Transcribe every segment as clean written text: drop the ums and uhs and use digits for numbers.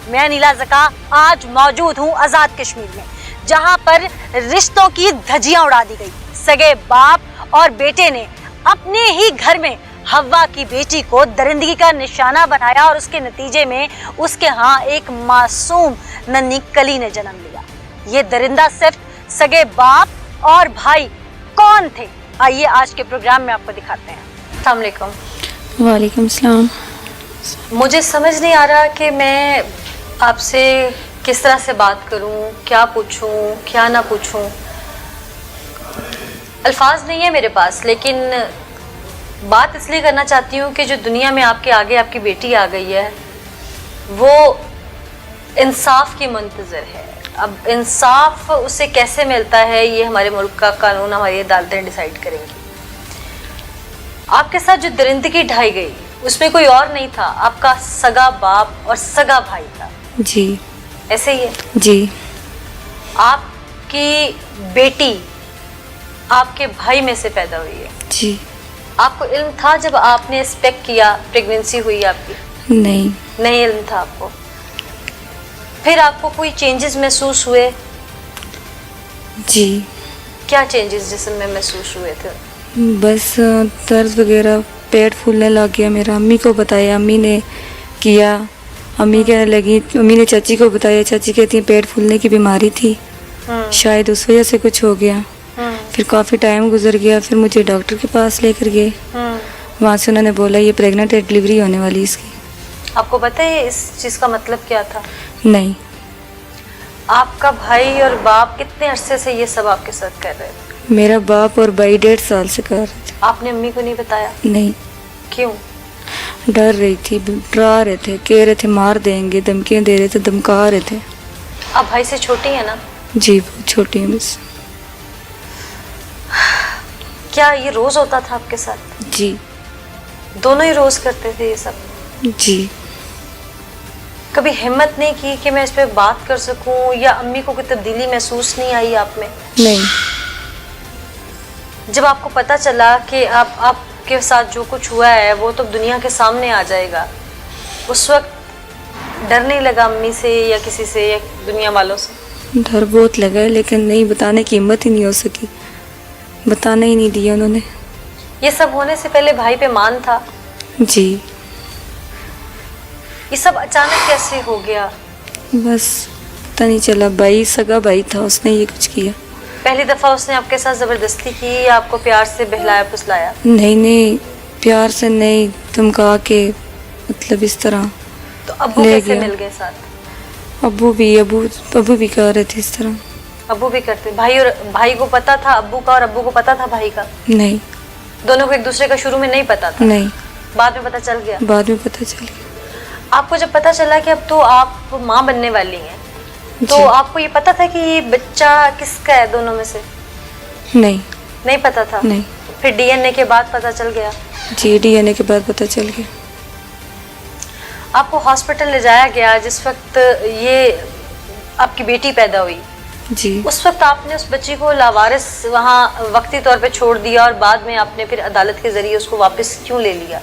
میں نیلا زکا آج موجود ہوں آزاد کشمیر میں، جہاں پر رشتوں کی دھجیاں اڑا دی گئی۔ سگے باپ اور بیٹے نے اپنے ہی گھر میں ہوا کی بیٹی کو درندگی کا نشانہ بنایا اور اس کے نتیجے میں اس کے ہاں ایک معصوم ننھی کلی نے جنم لیا۔ یہ درندہ صرف سگے باپ اور بھائی کون تھے؟ آئیے آج کے پروگرام میں آپ کو دکھاتے ہیں۔ السلام علیکم۔ وعلیکم السلام۔ مجھے سمجھ نہیں آ رہا کہ میں آپ سے کس طرح سے بات کروں، کیا پوچھوں کیا نہ پوچھوں، الفاظ نہیں ہے میرے پاس، لیکن بات اس لیے کرنا چاہتی ہوں کہ جو دنیا میں آپ کے آگے آپ کی بیٹی آ گئی ہے وہ انصاف کی منتظر ہے۔ اب انصاف اسے کیسے ملتا ہے یہ ہمارے ملک کا قانون، ہماری عدالتیں ڈیسائیڈ کریں گی۔ آپ کے ساتھ جو درندگی ڈھائی گئی اس میں کوئی اور نہیں تھا، آپ کا سگا باپ اور سگا بھائی تھا۔ جی ایسے ہی ہے؟ جی۔ آپ کی بیٹی آپ کے بھائی میں سے پیدا ہوئی ہے۔ جی۔ آپ کو علم تھا جب آپ نے اسپیکٹ کیا، پریگننسی ہوئی آپ کی؟ نہیں۔ نہیں علم تھا آپ کو؟ پھر آپ کو کوئی چینجز محسوس ہوئے؟ جی۔ کیا چینجز جسم میں محسوس ہوئے تھے؟ بس درد وغیرہ، پیٹ پھولنے لگ گیا میرا۔ امی کو بتایا، امی نے کیا، امی کہنے لگی، امی نے چاچی کو بتایا، چاچی کہتی ہیں پیٹ پھولنے کی بیماری تھی، شاید اس وجہ سے کچھ ہو گیا۔ پھر کافی ٹائم گزر گیا، پھر مجھے ڈاکٹر کے پاس لے کر گئے، وہاں سے انہوں نے بولا یہ پریگننٹ ہے، ڈلیوری ہونے والی اس کی۔ آپ کو پتہ ہے اس چیز کا مطلب کیا تھا؟ نہیں۔ آپ کا بھائی اور باپ کتنے عرصے سے یہ سب آپ کے ساتھ کر رہے تھے؟ میرا باپ اور بھائی 1.5 سال سے کر رہے تھے۔ آپ نے امی کو نہیں بتایا؟ نہیں۔ کیوں؟ ڈر رہی تھی، ڈرا رہے تھے، کہہ رہے تھے مار دیں گے، دھمکیاں دے رہے تھے، دھمکا رہے تھے۔ آپ بھائی سے چھوٹی ہیں نا؟ جی بہت چھوٹی ہیں بس۔ کیا یہ روز ہوتا تھا آپ کے ساتھ؟ جی۔ دونوں ہی روز کرتے تھے یہ سب؟ جی۔ کبھی ہمت نہیں کی کہ میں اس پہ بات کر سکوں، یا امی کو کوئی تبدیلی محسوس نہیں آئی آپ میں؟ نہیں۔ جب آپ کو پتہ چلا کہ آپ کے ساتھ جو کچھ ہوا ہے وہ تو دنیا کے سامنے آ جائے گا، اس وقت ڈر نہیں لگا امی سے یا کسی سے یا دنیا والوں سے؟ ڈر بہت لگا ہے، لیکن نہیں بتانے کی ہمت ہی نہیں ہو سکی، بتانا ہی نہیں دیا انہوں نے۔ یہ سب ہونے سے پہلے بھائی پہ مان تھا؟ جی۔ یہ سب اچانک کیسے ہو گیا؟ بس پتہ نہیں چلا، بھائی سگا بھائی تھا، اس نے یہ کچھ کیا۔ پہلی دفعہ اس نے آپ کے ساتھ زبردستی کی یا آپ کو پیار سے بہلایا پھسلایا؟ نہیں، پیار سے نہیں، دھمکا کے، مطلب اس طرح تو ابو لے کیسے گیا۔ مل گئے ساتھ؟ ابو بھی کر رہے تھے اس طرح۔ ابو بھی کرتے؟ بھائی کو پتا تھا ابو کا اور ابو کو پتا تھا بھائی کا؟ نہیں۔ دونوں کو ایک دوسرے کا شروع میں نہیں پتا تھا؟ نہیں۔ بعد میں پتا چل گیا؟ بعد میں پتہ چل گیا۔ آپ کو جب پتا چلا کہ اب تو آپ ماں بننے والی ہیں، تو آپ کو یہ پتا تھا کہ یہ بچہ کس کا ہے دونوں میں سے؟ نہیں۔ نہیں پتا تھا؟ نہیں۔ پھر ڈی این اے کے بعد پتا چل گیا؟ جی، ڈی این اے کے بعد پتہ چل گیا۔ آپ کو ہاسپٹل لے جایا گیا جس وقت یہ آپ کی بیٹی پیدا ہوئی، جی۔ اس وقت آپ نے اس بچی کو لاوارث وہاں وقتی طور پہ چھوڑ دیا اور بعد میں آپ نے پھر عدالت کے ذریعے اس کو واپس کیوں لے لیا؟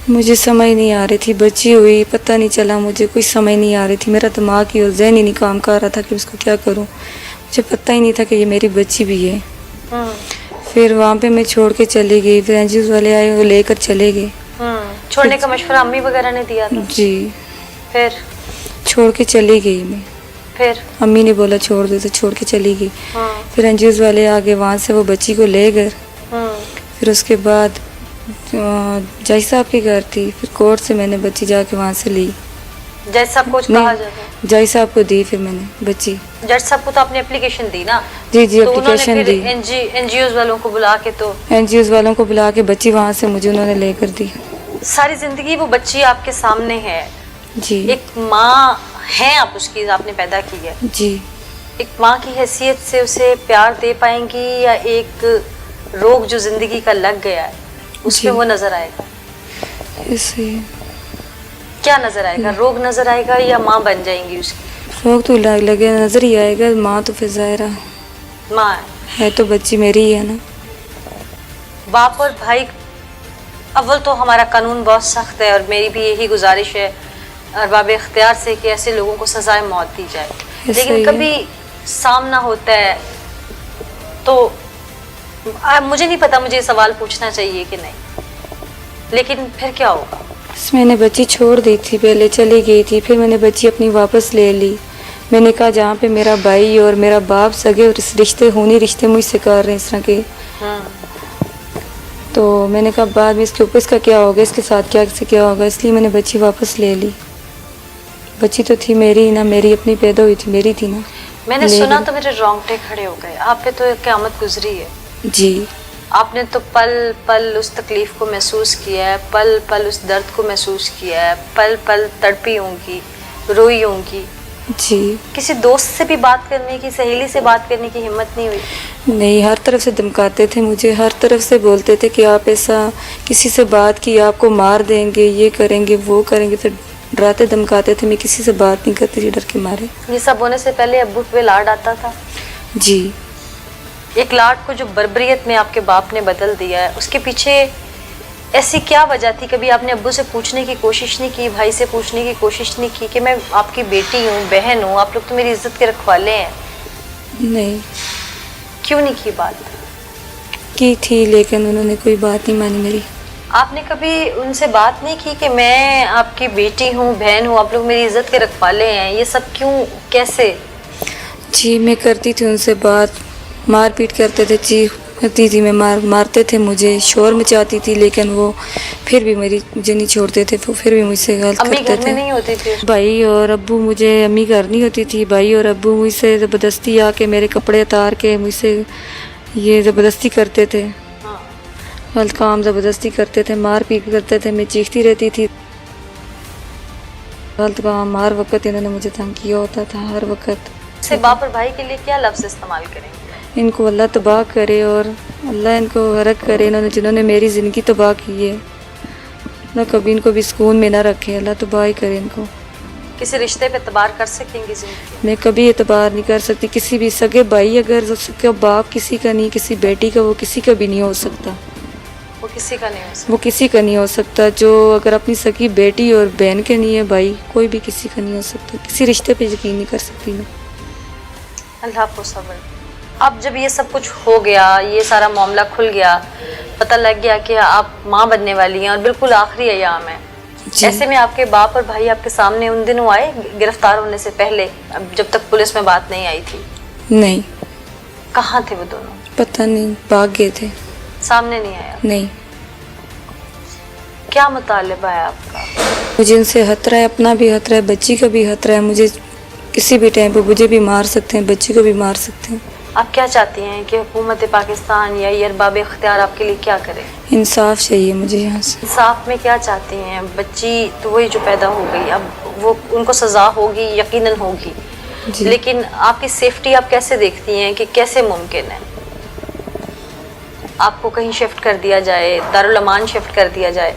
مجھے سمجھ نہیں آ رہی تھی، بچی ہوئی پتہ نہیں چلا، مجھے کوئی سمجھ نہیں آ رہی تھی، میرا دماغ ہی اور ذہن ہی نہیں کام کر رہا تھا کہ اس کو کیا کروں، مجھے پتہ ہی نہیں تھا کہ یہ میری بچی بھی ہے۔ پھر وہاں پہ میں چھوڑ کے چلی گئی، پھر این جی اوز والے آئے، وہ لے کر چلے گئے۔ چھوڑنے کا مشورہ امی وغیرہ نے دیا تھا؟ جی۔ پھر چھوڑ کے چلی گئی میں، پھر امی نے بولا چھوڑ دے تو چھوڑ کے چلی گئی۔ پھر این جی اوز والے آگے، وہاں سے وہ بچی کو لے گئے۔ پھر اس کے بعد جج صاحب کے گھر تھی، پھر کورٹ سے میں نے بچی جا کے وہاں سے لی۔ جج صاحب کو کہا جاتا ہے؟ جج صاحب کو دی پھر میں نے بچی۔ جج صاحب کو تو آپ نے اپلیکیشن دی نا؟ جی جی، تو انہوں نے اپلیکیشن پھر دی، این جی اوز والوں کو بلا کے، تو این جی اوز والوں کو بلا کے بچی وہاں سے مجھے انہوں نے لے کر دی۔ ساری زندگی وہ بچی آپ کے سامنے ہے، جی۔ ایک ماں ہیں آپ اس کی، آپ نے پیدا کی ہے، جی۔ ایک ماں کی حیثیت سے اسے پیار دے پائیں گی یا ایک روگ جو زندگی کا لگ گیا ہے اس جی۔ میں وہ نظر آئے گا؟ ایسے کیا نظر آئے گا؟ روگ نظر آئے گا یا ماں بن جائیں گی اس کی؟ روگ تو لگے نظر ہی آئے گا، ماں تو پھر ظاہرہ ماں ہے تو بچی میری ہی ہے نا۔ باپ اور بھائی، اول تو ہمارا قانون بہت سخت ہے اور میری بھی یہی گزارش ہے अरबाब इख्तियार से कि ऐसे लोगों को सजाए मौत दी जाए, लेकिन कभी सामना होता है तो मुझे नहीं पता मुझे ये सवाल पूछना चाहिए कि नहीं, लेकिन फिर क्या होगा? मैंने बच्ची छोड़ दी थी, पहले चली गई थी, फिर मैंने बच्ची अपनी वापस ले ली। मैंने कहा जहाँ पे मेरा भाई और मेरा बाप सगे और रिश्ते खूनी रिश्ते मुझसे कर रहे हैं इस तरह के, तो मैंने कहा बाद में इसके ऊपर इसका क्या होगा, इसके साथ क्या होगा, इसलिए मैंने बच्ची वापस ले ली। बच्ची तो थी मेरी ना, मेरी अपनी पैदा हुई थी, मेरी थी ना। मैंने सुना तो मेरे रोंगटे खड़े हो गए। आप पे तो क़यामत गुजरी है जी। आपने तो पल पल उस तकलीफ को महसूस किया है, पल पल उस दर्द को महसूस किया है, पल पल तड़पी होंगी, रोई होंगी जी। किसी दोस्त से भी बात करने की, सहेली से बात करने की हिम्मत नहीं हुई? नहीं, हर तरफ से धमकाते थे मुझे, हर तरफ से बोलते थे कि आप ऐसा किसी से बात की आपको मार देंगे, ये करेंगे वो करेंगे, तो डराते धमकाते थे। मैं किसी से बात नहीं करती थी डर के मारे। ये सब होने से पहले अब्बू पे लाड आता था? जी। एक लाड को जो बर्बरियत में आपके बाप ने बदल दिया है, उसके पीछे ऐसी क्या वजह थी? कभी आपने अब्बू से पूछने की कोशिश नहीं की, भाई से पूछने की कोशिश नहीं की कि मैं आपकी बेटी हूँ, बहन हूँ, आप लोग तो मेरी इज्जत के रखवाले हैं? नहीं। क्यों नहीं की बात? की थी, लेकिन उन्होंने कोई बात नहीं मानी मेरी। आपने कभी उनसे बात नहीं की कि मैं आपकी बेटी हूँ, बहन हूँ, आप लोग मेरी इज्जत के रखवाले हैं, ये सब क्यों, कैसे? जी, मैं करती थी उनसे बात, मार पीट करते थे, चीख करती थी मैं, मारते थे मुझे, शोर मचाती थी, लेकिन वो फिर भी मुझे नहीं छोड़ते थे, वो फिर भी मुझसे गलत करते थे। अम्मी घर में नहीं होती थी? भाई और अब्बू, मुझे अम्मी घर नहीं होती थी, भाई और अब्बू मुझसे ज़बरदस्ती आके मेरे कपड़े उतार के मुझसे ये ज़बरदस्ती करते थे। गलत काम ज़बरदस्ती करते थे, मार पीट करते थे, मैं चीखती रहती थी। गलत काम हर वक्त इन्होंने मुझे तंग किया होता था, हर वक्त। से बाप और भाई के लिए क्या लफ्ज़ इस्तेमाल करेंगे? इनको अल्लाह तबाह करे और अल्लाह इनको गरक करे, जिन्होंने मेरी ज़िंदगी तबाह की है ना, कभी इनको भी सुकून में ना रखे, अल्लाह तबाह ही करे इनको। किसी रिश्ते पे एतबार कर सकेंगी ज़िंदगी? मैं कभी एतबार नहीं कर सकती किसी भी सगे भाई, अगर उसका बाप किसी का नहीं, किसी बेटी का, वो किसी का भी नहीं हो सकता। वो किसी का नहीं हो सकता? वो किसी का नहीं हो सकता। जो अगर अपनी सगी बेटी और बहन के नहीं है भाई, कोई भी किसी का नहीं हो सकता। किसी रिश्ते पे यकीन नहीं कर सकती मैं। अल्लाह को सब्र। अब जब ये सब कुछ हो गया, ये सारा मामला खुल गया, पता लग गया कि आप माँ बनने वाली हैं और बिल्कुल आखिरी अयाम है, ऐसे में आपके बाप और भाई आपके सामने उन दिनों आए गिरफ्तार होने से पहले, जब तक पुलिस में बात नहीं आई थी? नहीं। कहाँ थे वो दोनों? पता नहीं, भाग गए थे। सामने नहीं आया? नहीं। क्या मुतालिबा है आपका? मुझे इनसे खतरा है, अपना भी खतरा है, बच्ची का भी खतरा है। मुझे किसी भी टाइम पे मुझे भी मार सकते हैं, बच्ची को भी मार सकते हैं। आप क्या चाहती हैं कि हुकूमत पाकिस्तान या अरबाब इख्तियार आपके लिए क्या करे? इंसाफ चाहिए मुझे यहाँ से। इंसाफ में क्या चाहती हैं? बच्ची तो वही जो पैदा हो गई, अब वो उनको सज़ा होगी, यकीनन होगी, लेकिन आपकी सेफ्टी आप कैसे देखती हैं कि कैसे मुमकिन है आपको कहीं शिफ्ट कर दिया जाए, दारुल अमान शिफ्ट कर दिया जाए?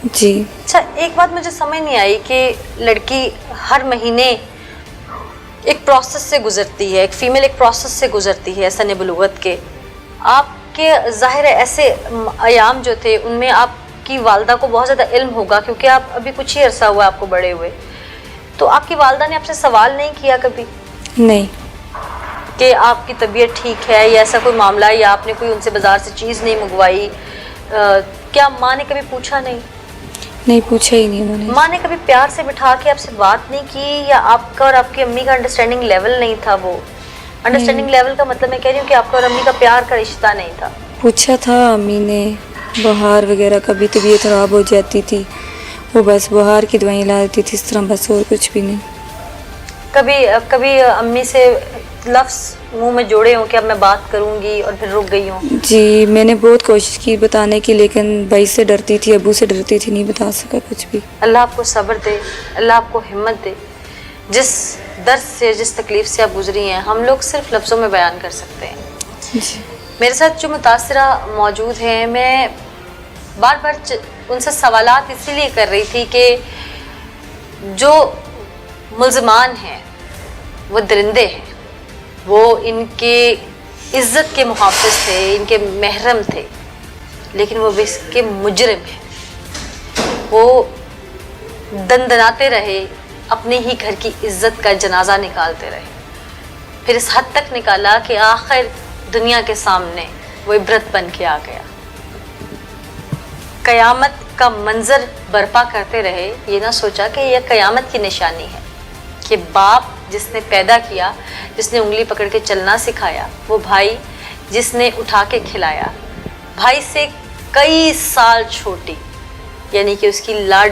जी। अच्छा, एक बात मुझे समझ नहीं आई कि लड़की हर महीने एक प्रोसेस से गुजरती है, एक फ़ीमेल एक प्रोसेस से गुजरती है सने बलूगत के। आपके ज़ाहिर है ऐसे अयाम जो थे उनमें आपकी वालदा को बहुत ज़्यादा इल्म होगा, क्योंकि आप अभी कुछ ही अरसा हुआ आपको बड़े हुए, तो आपकी वालदा ने आपसे सवाल नहीं किया कभी? नहीं। कि आपकी तबीयत ठीक है या ऐसा कोई मामला, या आपने कोई उनसे बाज़ार से चीज़ नहीं मंगवाई? क्या माँ ने कभी पूछा नहीं? नहीं, पूछा ही नहीं उन्होंने। माँ ने कभी प्यार से बिठा के आपसे बात नहीं की, या आपका और आपकी अम्मी का अंडरस्टैंडिंग लेवल नहीं था? वो अंडरस्टैंडिंग लेवल का मतलब मैं कह रही हूँ कि आपका और अम्मी का प्यार का रिश्ता नहीं था। पूछा था अम्मी ने, बुखार वगैरह कभी तबीयत खराब हो जाती थी, वो बस बुखार की दवाई ला देती थी, इस तरह, बस और कुछ भी नहीं। कभी अम्मी से लफ्ज़ मुंह में जोड़े हों कि अब मैं बात करूंगी और फिर रुक गई हूँ? जी, मैंने बहुत कोशिश की बताने की, लेकिन भाई से डरती थी, अबू से डरती थी, नहीं बता सका कुछ भी। अल्लाह आपको सब्र दे, अल्लाह आपको हिम्मत दे। जिस दर्द से, जिस तकलीफ़ से आप गुजरी हैं, हम लोग सिर्फ लफ्ज़ों में बयान कर सकते हैं। जी। मेरे साथ जो मुतासिरा मौजूद हैं, मैं बार बार उनसे सवालात इसीलिए कर रही थी कि जो मुल्ज़मान हैं वो दरिंदे हैं, वो इनके इज़्ज़त के मुहाफ़िज़ थे, इनके महरम थे, लेकिन वो इसके मुजरिम हैं। वो दंदनाते रहे, अपने ही घर की इज्जत का जनाजा निकालते रहे, फिर इस हद तक निकाला कि आखिर दुनिया के सामने वो इबरत बन के आ गया। कयामत का मंजर बर्पा करते रहे, ये ना सोचा कि यह कयामत की निशानी है कि बाप जिसने पैदा किया, जिसने उंगली पकड़ के चलना सिखाया, वो भाई जिसने उठा के खिलाया, भाई से कई साल छोटी यानी कि उसकी लाड